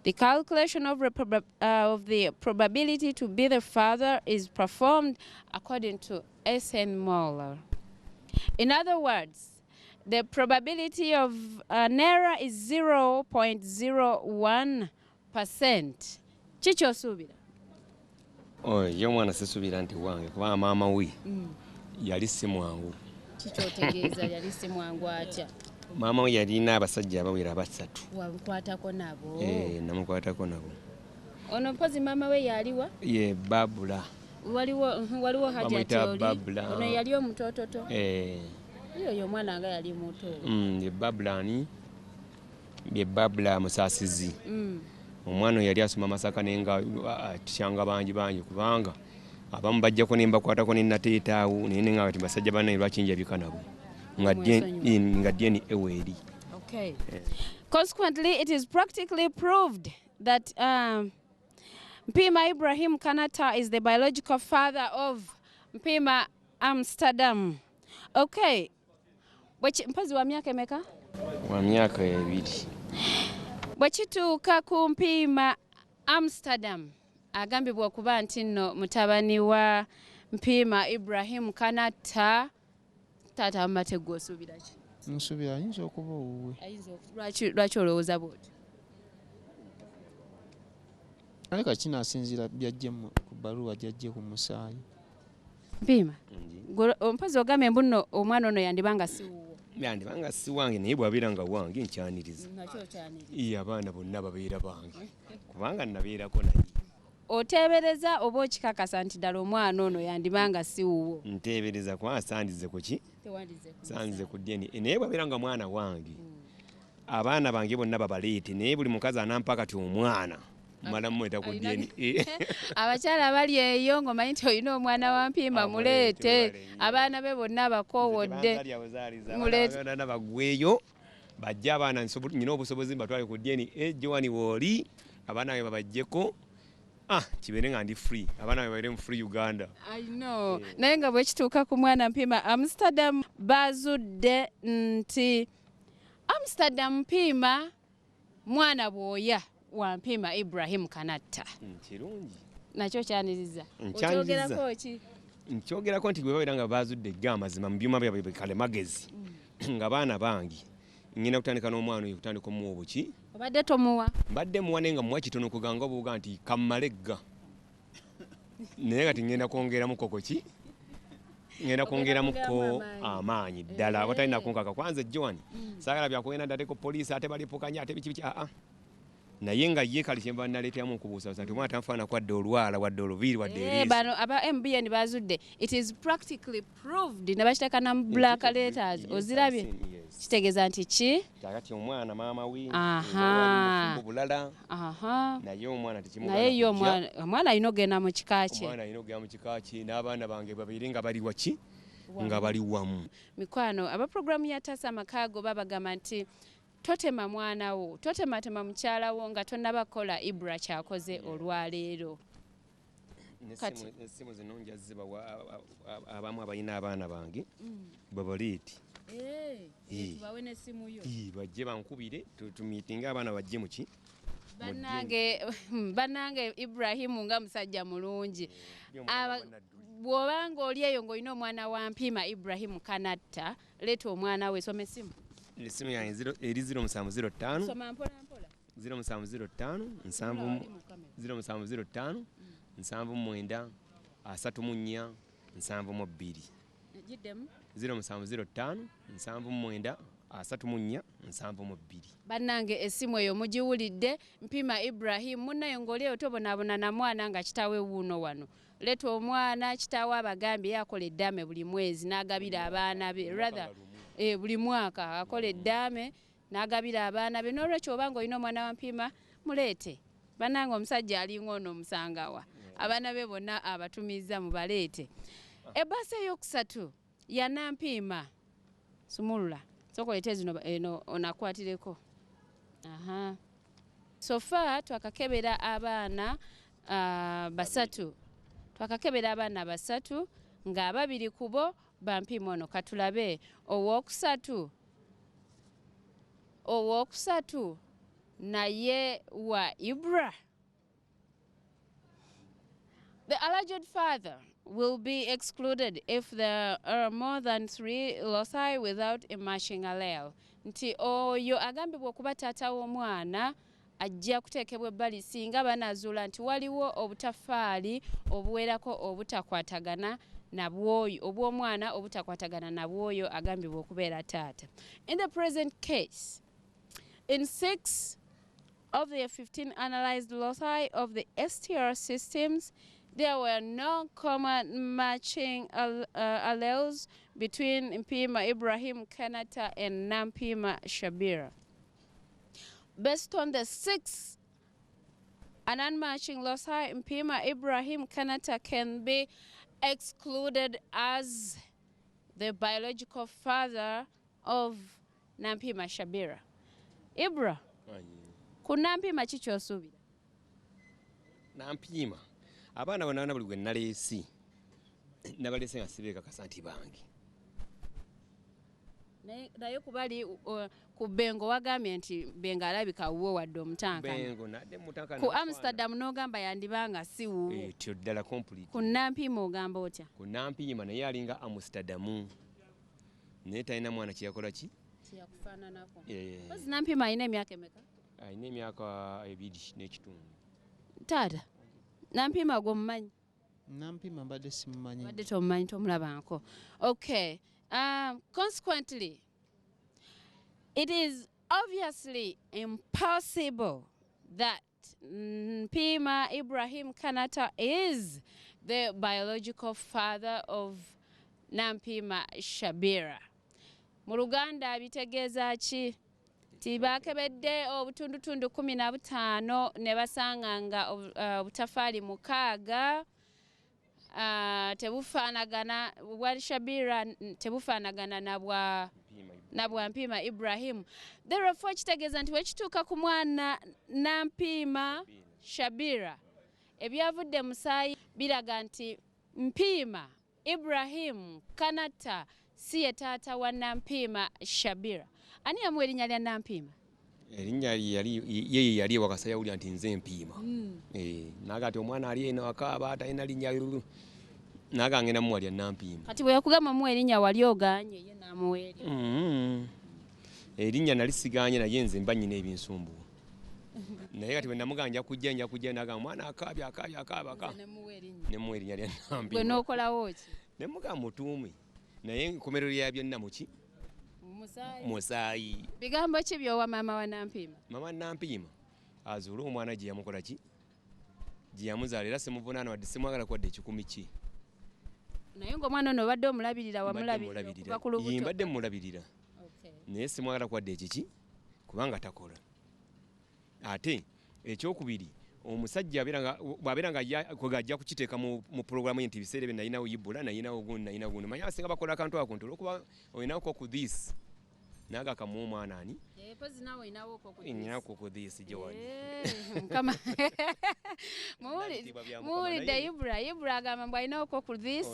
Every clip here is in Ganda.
The calculation of the probability to be the father is performed according to S.N. Moller. In other words, the probability of an error is 0.01%. Chicho subira. Oh, yomwana sisubira nti wange kuba maama we yali si mwangu. Chicho tegeeza yali si mwangu atya. Maama we yalina abasajja abawera basatu. Wamukwatako nabo. Namukwatako nabo. Ono mpozi maama we yaliwa? Ye Babula. Waliwo hajati oli. Ono yali omutototo. Yo mwana nga yali muto. Ye Babula ani? Ye Babula Musasizi. Omwana yali asoma Masaka nenga tushanga bangi kubanga abamu bajjako ne mbakwatako ne nateetaawo ne nga bati basajja banne lwakinja bikanabo. Okay. Consequently, it is practically proved that Mpima Ibrahim Kanata is the biological father of Mpima Amsterdam. Okay. Mpazi wa myaka emeka? Wa myaka 2. Bwekituuka ku Mpima Amsterdam agambibwa okuba nti nno mutabani wa Mpima Ibrahim Kanata. Taata amateggo osuubira ki? Nsuubira ayinza okuba owuwe. Lwaki olowooza bw'oti? Aleka kinaasinziira byajje ku bbaluwa gyajje ku musaayi. Mpima omupazi ogambye mbu nno omwana ono yandibanga si wuwo. Yandibanga si wange naye bw'abeera nga wange nkyaniriza. Nakyo okyaniriza. Iya abaana bonna babeera bange kubanga nabeerako naye. Oteebereza oba okikakasa nti ddala omwana ono yandibanga si wuwo? Nteebereza kuba sandize ku ki? Sandize ku DNA. Naye bw'abeera nga mwana wange abaana bange bonna babaleete naye buli mukazi anampa kati omwana mala mweta ku DNA. Abakyala bali eyo ng'omanyi nti olina omwana wa Mpima muleete abaana be bonna bakoowodde muleete bagweyo bajje abaana nyina obusobozi mbatwale ku DNA Joani wooli abaana be babajjeko kibeere nga ndi free abaana be babeere mu free Uganda. I know. Naye nga bwe kituuka ku mwana Mpima Amsterdam bazudde nti Amsterdam Mpima mwana bwoya wa Mpima Ibrahim Kanata. Kirungi. Nakyo kyaniriza. Okyogerako ki? Nkyogerako nti gwe babeera nga bazudde amazima mu byuma byabwe kale magezi nga baana bangi ngenda kutandika n'omwana oyo kutandika omuwa obuki. Obadde tomuwa? Mbadde muwa naye nga muwa kitono kuganga obuuga nti kammalegga. Naye kati ngenda kwongeramuko ki? Ngenda kwongeramuko amaanyi ddala abatalina kunkaka kwanza Joan. Saagala byakugenda ndateko poliisi ate balipukanya ate biki naye nga ye kali kyemba naleetamu okubuusa nti omwana tanfaana kwadde olwala wadde oluviiri wadde eriisi. Bano aba MBN bazudde. It is practically proved ne bakiteeka na black letters. Ozirabye? Kitegeeza nti ki? Kakati omwana maama we bulala. Naye omwana tekimugana. Naye yo omwana alina ogenda mu kika kye. Omwana alina ogenda mu kika kye n'abaana bange babiri nga bali waki? Nga bali wamu. Mikwano aba programu ya Taasa Amakaago babagamba nti totema mwana wo, totematema mukyala wo nga tonnabakola Ibra kyakoze olwaleero. Essimu zino njaziba abamu abalina abaana bange babaleeti. Bawe n'essimu yo. Bajje bankubire tumiitinga abaana bajje mu ki? Bannange Ibrahimu nga musajja mulungi. Bw'obanga oli eyo ng'olina omwana wa Mpima Ibrahimu Kanata, leeta omwana we soma essimu. Essimu yange eri 0705 soma mpola mpola 0705 0705 79 34 72 giddemu 0705 79 34 72. Bannange essimu eyo mugiwulidde. Mpima Ibrahim munnayo ng'oli eyo tobonaabona na mwana nga kitaawe wuuno wano. Leeta omwana kitaawe abagambye yakola eddaame buli mwezi n'agabira abaana be rather buli mwaka akola eddaame n'agabira abaana be. N'olwekyo obanga olina omwana wa Mpima muleete. Bannange omusajja alinga ono omusangawa. Abaana be bonna abatumiza mubaleete. Ebbaasa eyokusatu ya Nampima sumulula sokolete zino eno onakwatireko. Sofa twakakebera abaana basatu. Twakakebera abaana basatu nga ababiri kubo Bampima ono katulabe. Owokusatu naye wa Ibra. The alleged father will be excluded if there are more than 3 loci without a matching allele. Nti oyo agambibwa okuba taata w'omwana ajja kuteekebwa ebbali singa banaazuula nti waliwo obutafaali obuwerako obutakwatagana nabwoyo obw'omwana obutakwatagana nabwoyo agambibwa okubeera taata. In the present case, in 6 of the 15 analyzed loci of the STR systems, there were no common matching alleles between Mpima Ibrahim Kanata and Nampima Shabira. Based on the 6 unmatching loci, Mpima Ibrahim Kanata can be excluded as the biological father of Nampima Shabira. Ibra, ku Nampima ki ky'osuubira? Nampima abaana bonna buli gwe naleesi nabaleese nga sibeekakasa nti bange. Naye kubali ku Bengo wagambye nti Bengo alabika wuwo wadde omutankana. Bengo nadde mutankana. Ku Amsterdam n'ogamba yandibanga si wuwo. Etyo ddala complete. Ku Nampima ogamba otya? Ku Nampima naye alinga Amsterdam. Naye talina mwana kyeyakola ki? Kyeyakufaananako. Kozi Nampima alina emyaka emeka? Alina emyaka 2 n'ekitundu. Taata, Nampima gw'omumanyi? Nampima mbadde simumanyi. Mbadde tomumanyi tomulabangako. Okay. Consequently, it is obviously impossible that Mpima Ibrahim Kanata is the biological father of Nampima Shabira. Mu Luganda bitegeeza ki? Tibakebedde obutundutundu 15 ne basanga nga obutafaali 6 tebufaanagana bwa Shabira tebufaanagana na bwa Mpima Ibrahim. Therefore kitegeeza nti wekituuka ku mwana Nampima Shabira ebyavudde musaayi biraga nti Mpima Ibrahim Kanata si ye taata wa Nampima Shabira. Ani yamuwa erinnya lya Nampima? Erinnya ye yali ewakasa yawulira nti nze Mpima. Naga ati omwana ali eno akaaba atalina linnya lulu. Naga ngenda muwa lya Nampima. Kati bwe yakugamba muwa erinnya wali ogaanye ye n'amuwa erinnya. Erinnya nali sigaanye naye nze mba nnyina ebinsumbuwa. Naye kati bwe namuganja kujja naga omwana akaaba. Nemuwa erinnya lya Nampima. Gwe n'okolawo ki? Nemugamba mutuume. Naye enkomerero ya byonna muki? Musaayi. Bigambo ki by'owa maama wa Nampima? Mama Nampima azuule omwana gye yamukola ki? Gye yamuzaala era simuvunaana wadde simwagala kwadde ekikumi ki. Naye ng'omwana ono obadde omulabirira wamulabirira okuva ku lubuto? Mbadde mulabirira. Naye simwagala kwadde ekiki kubanga takola. Ate ekyokubiri omusajja bw'abeera nga ajja kukiteeka mu pulogulaamu ye nti biseera bye nalinawo Ibula nalinawo gundi manyi abasinga bakola akantu ako nti olwokuba olinawo ku this naga akamuwa omwana ani? Pozi naawe olinawo ku this gye wali. Mukama muwulidde Ibula agamba mbu alinawo ku this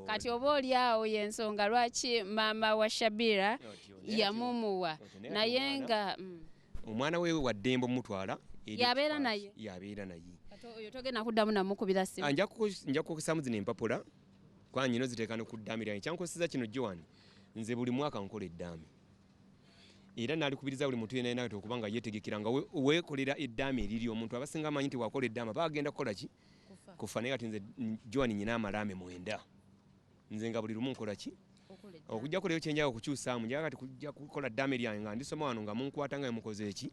kati oba oli awo y'ensonga lwaki maama wa Shabira yamumuwa naye nga omwana we wa ddembe omutwala yabeera naye. Oyo togenda kuddamu namukubira simu. Nja kukosaamu zino empapula kwa nyino ziteeka no ku ddaami lyange. Kyankoseza kino Joan, nze buli mwaka nkola eddaami. Era nalikubiriza buli muntu yenna okuba nga yeetegekera nga weekolera eddaami eriri omuntu abasinga amanyi nti wakola eddaami bagenda kukola ki? Kufa. Naye kati nze Joan nyina amalaame 9. Nze nga buli lumu nkola ki? Okujja kuleyo kyenjaga okukyusaamu njaga kati kujja kukola ddaami lyange nga ndisoma wano nga munkwata nga mukoze eki.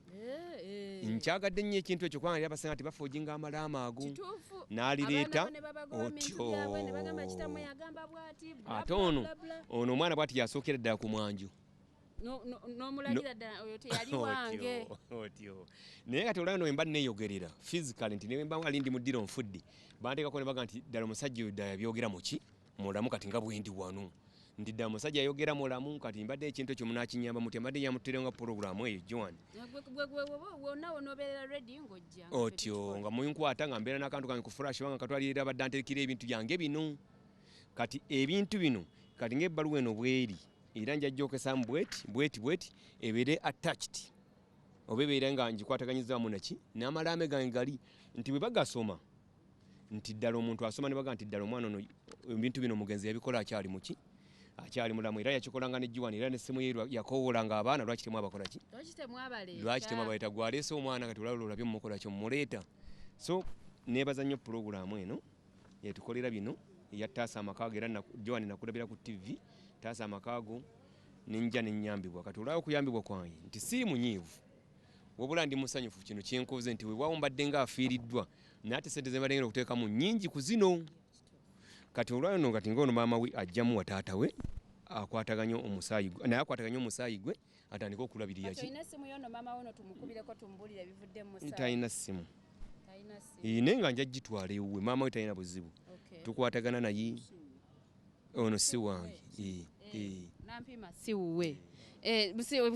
Nkyagadde nnyo ekintu ekyo kubanga abasinga nti bafoojinga amalaama ago n'alireeta otyo. Ate ono omwana bw'ati yasookera ddala ku mwanju n'omulagira ddala oyo teyali wange. Naye kati olaba we mba neeyogerera physically nti ne mba ali ndi mu ddiro nfudde banteekako ne baga nti ddala omusajja oyo ddala yabyogera muki mulamu kati nga bwe ndi wano nti ddala omusajja ayogera mulamu kati mbadde ekintu ekyo munaakinyamba muti mbadde yamuterenga pulogulaamu eyo Joan. Otyo nga munkwata nga mbeera n'akantu kange ku flash banga katwalira abadde anterekera ebintu byange bino. Kati ebintu bino kati ng'ebbaluwa eno bweri era njajja okesaamu bweti ebeere attached oba ebeera nga ngikwataganyizaamu naki n'amalaame gange gali nti bwe bagasoma nti ddala omuntu asoma ne baga nti ddala omwana ono ebintu bino omugenzi yabikola akyali muki akyali mulamu era yakikolanga n'ejjiwani era n'essimu ye yakoowolanga abaana lwaki temu abakola ki lwaki temu abaleeta gwaleese omwana kati olabye mumukola ki mumuleeta so neebaza nnyo pulogulaamu eno yetukolera bino eya Taasa Amakaago era Joani nakulabira ku TV Taasa Amakaago ninja nenyambibwa kati olwawo okuyambibwa kwange nti si munyiivu wabula ndi musanyufu kino kyenkoze nti weewaawo mbadde nga afiiriddwa naye ate sente ze mbadde ngenda okuteekamu nnyingi ku zino kati olwano kati ng'ono maama we ajjamu wa taata we akwataganya omusaayi gwe naye akwataganya omusaayi gwe atandika okulabirira ki talina ssimu naye nga nja gitwala ewuwe maama we talina buzibu tukwatagana naye ono si wange nampima si wuwe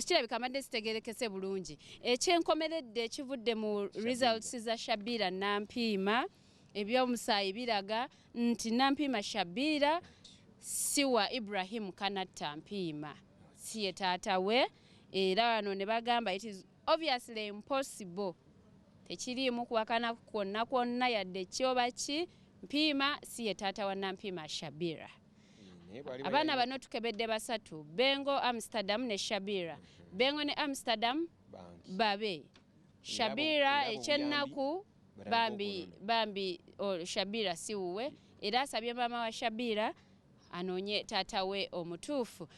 kirabika amadde sitegerekese bulungi ekyenkomeredde ekivudde mu results za Shabira Nampiima ebyomusaayi biraga nti Nampiima Shabira siwa Ibrahim Kanatta Mpiima siye taata we era wano ne bagamba it is obviously impossible tekiriimu kuwakana kwonna kwonna yadde kyoba ki Mpiima siye taata wa Nampiima Shabira. Abaana bano tukebedde basatu Bengo Amsterdam ne Shabira Bengo ne Amsterdam babe Shabira ekyennaku bambi Shabira siwuwe era asabye maama wa Shabira anoonye taata we omutuufu.